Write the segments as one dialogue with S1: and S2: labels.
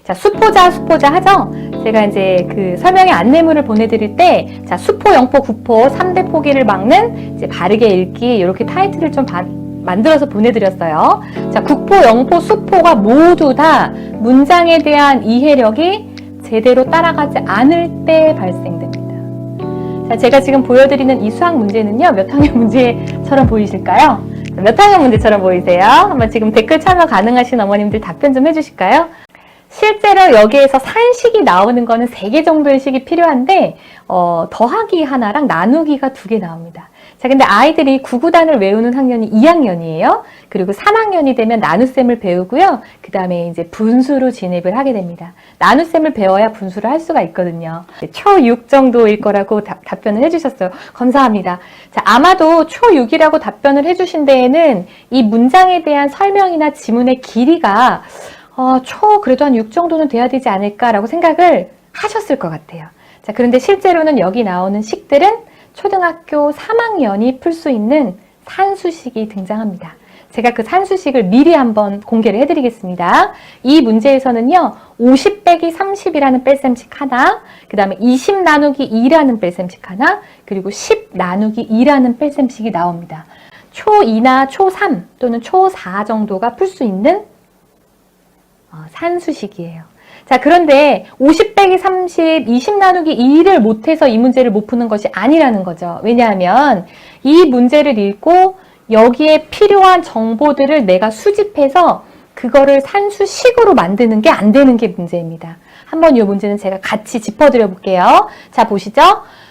S1: 자, 수포자 하죠? 제가 이제 그 설명의 안내문을 보내드릴 때, 자, 수포, 영포, 구포, 3대 포기를 막는 이제 바르게 읽기, 이렇게 타이틀을 좀 만들어서 보내드렸어요. 자, 국포, 영포, 수포가 모두 다 문장에 대한 이해력이 제대로 따라가지 않을 때 발생됩니다. 자, 제가 지금 보여드리는 이 수학 문제는요, 몇 학년 문제처럼 보이실까요? 몇 학년 문제처럼 보이세요? 한번 지금 댓글 참여 가능하신 어머님들 답변 좀 해주실까요? 실제로 여기에서 산식이 나오는 거는 3개 정도의 식이 필요한데 더하기 하나랑 나누기가 2개 나옵니다. 자, 근데 아이들이 구구단을 외우는 학년이 2학년이에요. 그리고 3학년이 되면 나눗셈을 배우고요. 그 다음에 이제 분수로 진입을 하게 됩니다. 나눗셈을 배워야 분수를 할 수가 있거든요. 초6 정도일 거라고 답변을 해주셨어요. 감사합니다. 자, 아마도 초6이라고 답변을 해주신 데에는 이 문장에 대한 설명이나 지문의 길이가 그래도 한 6 정도는 돼야 되지 않을까라고 생각을 하셨을 것 같아요. 자, 그런데 실제로는 여기 나오는 식들은 초등학교 3학년이 풀 수 있는 산수식이 등장합니다. 제가 그 산수식을 미리 한번 공개를 해드리겠습니다. 이 문제에서는요, 50 빼기 30이라는 뺄셈식 하나, 그 다음에 20 나누기 2라는 뺄셈식 하나, 그리고 10 나누기 2라는 뺄셈식이 나옵니다. 초2나 초3 또는 초4 정도가 풀 수 있는 산수식이에요. 자, 그런데 50 빼기 30, 20 나누기 2를 못해서 이 문제를 못 푸는 것이 아니라는 거죠. 왜냐하면 이 문제를 읽고 여기에 필요한 정보들을 내가 수집해서 그거를 산수식으로 만드는 게 안 되는 게 문제입니다. 한번 이 문제는 제가 같이 짚어드려 볼게요. 자, 보시죠.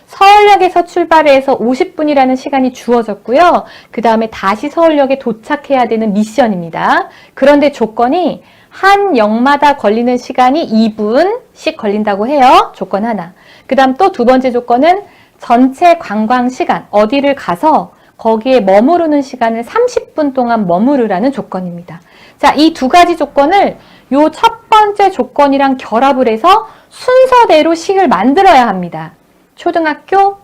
S1: 서울역에서 출발해서 50분이라는 시간이 주어졌고요. 그 다음에 다시 서울역에 도착해야 되는 미션입니다. 그런데 조건이 한 역마다 걸리는 시간이 2분씩 걸린다고 해요. 조건 하나. 그 다음 또 두 번째 조건은 전체 관광 시간, 어디를 가서 거기에 머무르는 시간을 30분 동안 머무르라는 조건입니다. 자, 이 두 가지 조건을 요 첫 번째 조건이랑 결합을 해서 순서대로 식을 만들어야 합니다. 초등학교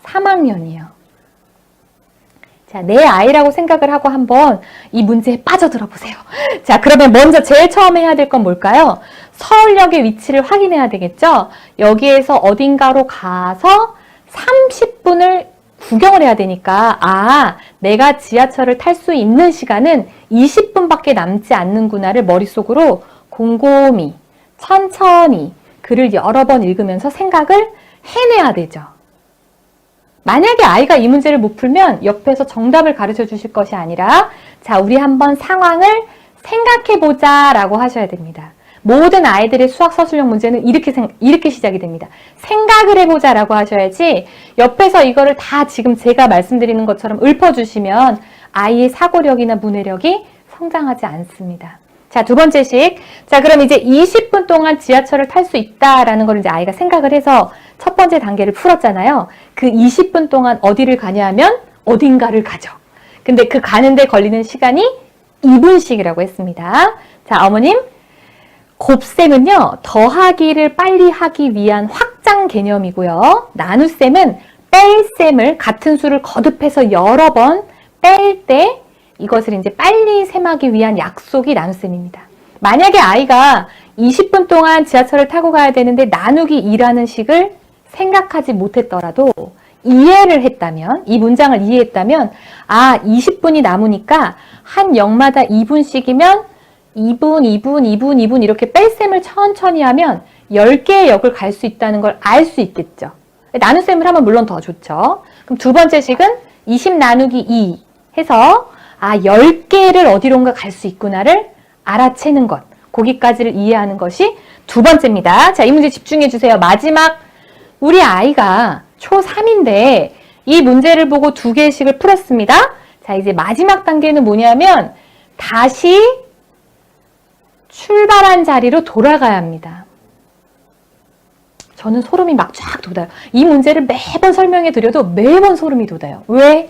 S1: 3학년이요. 자, 내 아이라고 생각을 하고 한번 이 문제에 빠져들어 보세요. 자, 그러면 먼저 제일 처음 해야 될 건 뭘까요? 서울역의 위치를 확인해야 되겠죠? 여기에서 어딘가로 가서 30분을 구경을 해야 되니까 내가 지하철을 탈 수 있는 시간은 20분밖에 남지 않는구나를 머릿속으로 곰곰이, 천천히 글을 여러 번 읽으면서 생각을 해내야 되죠. 만약에 아이가 이 문제를 못 풀면 옆에서 정답을 가르쳐 주실 것이 아니라 자, 우리 한번 상황을 생각해 보자 라고 하셔야 됩니다. 모든 아이들의 수학 서술형 문제는 이렇게 시작이 됩니다. 생각을 해보자 라고 하셔야지 옆에서 이거를 다 지금 제가 말씀드리는 것처럼 읊어주시면 아이의 사고력이나 문해력이 성장하지 않습니다. 자, 두 번째 식. 자, 그럼 이제 20분 동안 지하철을 탈 수 있다라는 걸 이제 아이가 생각을 해서 첫 번째 단계를 풀었잖아요. 그 20분 동안 어디를 가냐 하면 어딘가를 가죠. 근데 그 가는데 걸리는 시간이 2분씩이라고 했습니다. 자, 어머님. 곱셈은요, 더하기를 빨리 하기 위한 확장 개념이고요. 나눗셈은 뺄셈을 같은 수를 거듭해서 여러 번 뺄 때 이것을 이제 빨리 셈하기 위한 약속이 나눗셈입니다. 만약에 아이가 20분 동안 지하철을 타고 가야 되는데 나누기 2라는 식을 생각하지 못했더라도 이해를 했다면, 이 문장을 이해했다면 20분이 남으니까 한 역마다 2분씩이면 2분 이렇게 뺄셈을 천천히 하면 10개의 역을 갈 수 있다는 걸 알 수 있겠죠. 나눗셈을 하면 물론 더 좋죠. 그럼 두 번째 식은 20 나누기 2 해서 10개를 어디론가 갈 수 있구나를 알아채는 것. 거기까지를 이해하는 것이 두 번째입니다. 자, 이 문제 집중해 주세요. 마지막 우리 아이가 초3인데 이 문제를 보고 2개씩을 풀었습니다. 자, 이제 마지막 단계는 뭐냐면 다시 출발한 자리로 돌아가야 합니다. 저는 소름이 막 쫙 돋아요. 이 문제를 매번 설명해 드려도 매번 소름이 돋아요. 왜?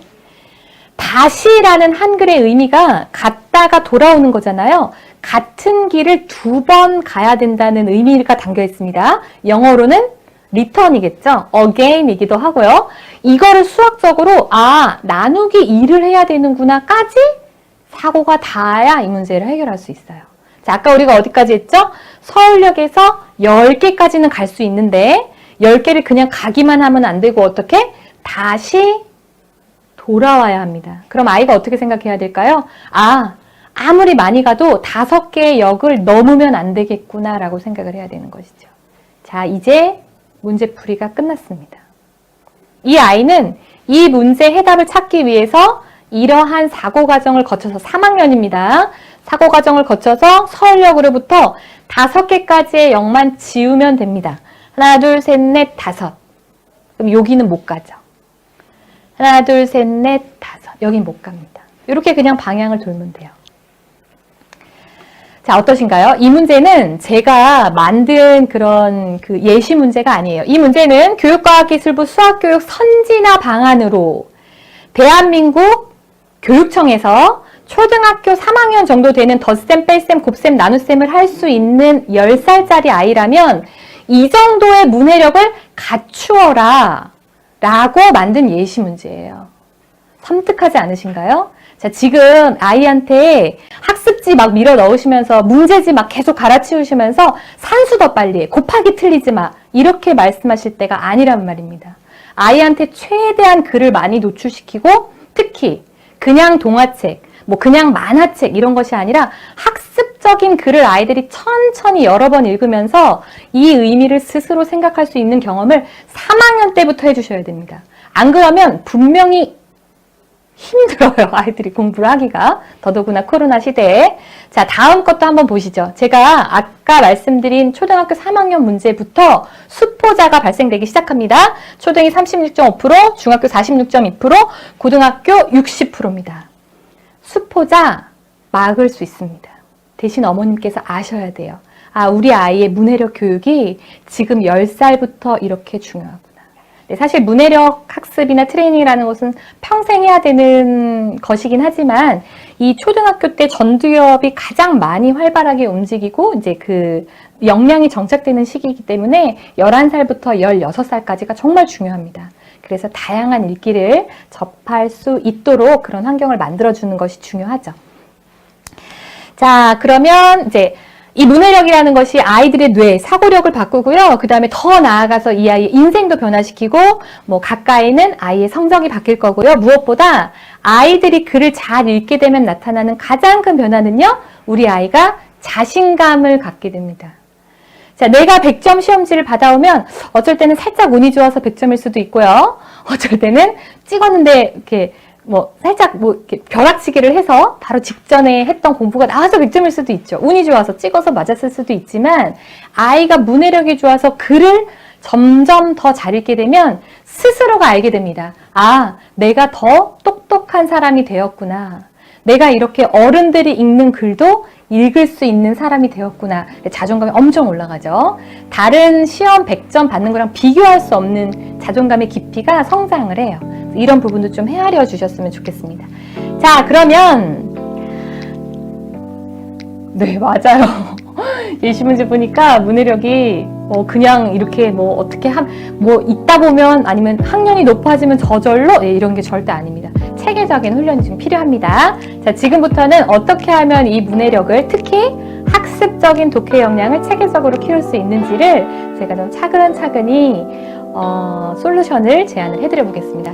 S1: 다시라는 한글의 의미가 갔다가 돌아오는 거잖아요. 같은 길을 2번 가야 된다는 의미가 담겨 있습니다. 영어로는 return이겠죠. again이기도 하고요. 이거를 수학적으로 나누기 2를 해야 되는구나까지 사고가 닿아야 이 문제를 해결할 수 있어요. 자, 아까 우리가 어디까지 했죠? 서울역에서 10개까지는 갈 수 있는데 10개를 그냥 가기만 하면 안 되고 어떻게? 다시 돌아와야 합니다. 그럼 아이가 어떻게 생각해야 될까요? 아무리 많이 가도 5개의 역을 넘으면 안 되겠구나라고 생각을 해야 되는 것이죠. 자, 이제 문제풀이가 끝났습니다. 이 아이는 이 문제 해답을 찾기 위해서 이러한 사고 과정을 거쳐서 3학년입니다. 사고 과정을 거쳐서 서울역으로부터 5개까지의 역만 지우면 됩니다. 하나, 둘, 셋, 넷, 5. 그럼 여기는 못 가죠. 하나, 둘, 셋, 넷, 5. 여긴 못 갑니다. 이렇게 그냥 방향을 돌면 돼요. 자, 어떠신가요? 이 문제는 제가 만든 그런 그 예시 문제가 아니에요. 이 문제는 교육과학기술부 수학교육 선진화 방안으로 대한민국 교육청에서 초등학교 3학년 정도 되는 덧셈, 뺄셈, 곱셈, 나눗셈을 할 수 있는 10살짜리 아이라면 이 정도의 문해력을 갖추어라 라고 만든 예시 문제예요. 섬뜩하지 않으신가요? 자, 지금 아이한테 학습지 막 밀어 넣으시면서 문제지 막 계속 갈아치우시면서 산수 더 빨리 해, 곱하기 틀리지 마 이렇게 말씀하실 때가 아니란 말입니다. 아이한테 최대한 글을 많이 노출시키고 특히 그냥 동화책, 뭐 그냥 만화책 이런 것이 아니라 학습적인 글을 아이들이 천천히 여러 번 읽으면서 이 의미를 스스로 생각할 수 있는 경험을 3학년 때부터 해주셔야 됩니다. 안 그러면 분명히 힘들어요. 아이들이 공부를 하기가. 더더구나 코로나 시대에. 자, 다음 것도 한번 보시죠. 제가 아까 말씀드린 초등학교 3학년 문제부터 수포자가 발생되기 시작합니다. 초등이 36.5%, 중학교 46.2%, 고등학교 60%입니다. 수포자 막을 수 있습니다. 대신 어머님께서 아셔야 돼요. 우리 아이의 문해력 교육이 지금 10살부터 이렇게 중요하구나. 네, 사실 문해력 학습이나 트레이닝이라는 것은 평생 해야 되는 것이긴 하지만 이 초등학교 때 전두엽이 가장 많이 활발하게 움직이고 이제 그 역량이 정착되는 시기이기 때문에 11살부터 16살까지가 정말 중요합니다. 그래서 다양한 읽기를 접할 수 있도록 그런 환경을 만들어주는 것이 중요하죠. 자, 그러면 이제 이 문해력이라는 것이 아이들의 뇌, 사고력을 바꾸고요. 그 다음에 더 나아가서 이 아이의 인생도 변화시키고 뭐 가까이는 아이의 성적이 바뀔 거고요. 무엇보다 아이들이 글을 잘 읽게 되면 나타나는 가장 큰 변화는요. 우리 아이가 자신감을 갖게 됩니다. 자, 내가 100점 시험지를 받아오면 어쩔 때는 살짝 운이 좋아서 100점일 수도 있고요. 어쩔 때는 찍었는데 이렇게 살짝 이렇게 벼락치기를 해서 바로 직전에 했던 공부가 나와서 100점일 수도 있죠. 운이 좋아서 찍어서 맞았을 수도 있지만 아이가 문해력이 좋아서 글을 점점 더 잘 읽게 되면 스스로가 알게 됩니다. 내가 더 똑똑한 사람이 되었구나. 내가 이렇게 어른들이 읽는 글도 읽을 수 있는 사람이 되었구나. 자존감이 엄청 올라가죠. 다른 시험 100점 받는 거랑 비교할 수 없는 자존감의 깊이가 성장을 해요. 이런 부분도 좀 헤아려 주셨으면 좋겠습니다. 자, 그러면 네, 맞아요. 예시 문제 보니까 문해력이 그냥 이렇게 어떻게 있다 보면 아니면 학년이 높아지면 저절로 이런 게 절대 아닙니다. 체계적인 훈련이 좀 필요합니다. 자, 지금부터는 어떻게 하면 이 문해력을 특히 학습적인 독해 역량을 체계적으로 키울 수 있는지를 제가 좀 차근차근히 솔루션을 제안을 해드려 보겠습니다.